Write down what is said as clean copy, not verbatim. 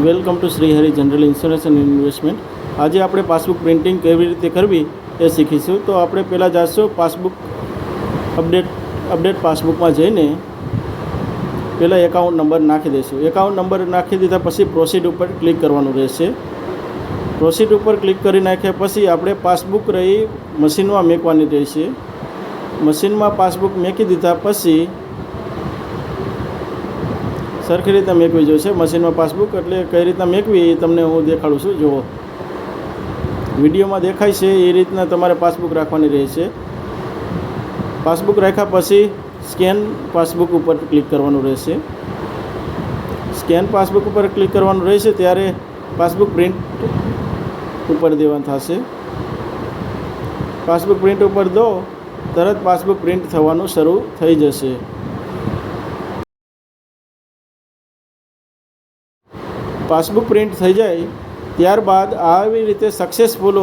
Welcome to Shri Hari general insurance and investment. આજે આપણે passbook printing કેવી રીતે કરવી એ શીખીશું. તો આપણે પહેલાં જઈશું પાસબુક અપડેટ પાસબુકમાં જઈને પહેલાં એકાઉન્ટ નંબર નાખી દઈશું. એકાઉન્ટ નંબર નાખી દીધા પછી પ્રોસીડ ઉપર ક્લિક કરવાનું રહેશે. પ્રોસીડ ઉપર ક્લિક કરી નાખ્યા પછી આપણે પાસબુક રહી મશીનમાં મૂકવાની રહેશે. મશીનમાં પાસબુક મૂકી દીધા પછી સરખી રીતના મેકવી જોઈશે. મશીનમાં પાસબુક એટલે કઈ રીતના મેકવી એ તમને હું દેખાડું છું. જુઓ, વિડીયોમાં દેખાય છે એ રીતના તમારે પાસબુક રાખવાની રહેશે. પાસબુક રાખ્યા પછી સ્કેન પાસબુક ઉપર ક્લિક કરવાનું રહેશે. સ્કેન પાસબુક ઉપર ક્લિક કરવાનું રહેશે ત્યારે પાસબુક પ્રિન્ટ ઉપર દેવાનું થશે. પાસબુક પ્રિન્ટ ઉપર દો તરત પાસબુક પ્રિન્ટ થવાનું શરૂ થઈ જશે. પાસબુક પ્રિન્ટ થઈ જાય ત્યારબાદ આવી રીતે સક્સેસફુલ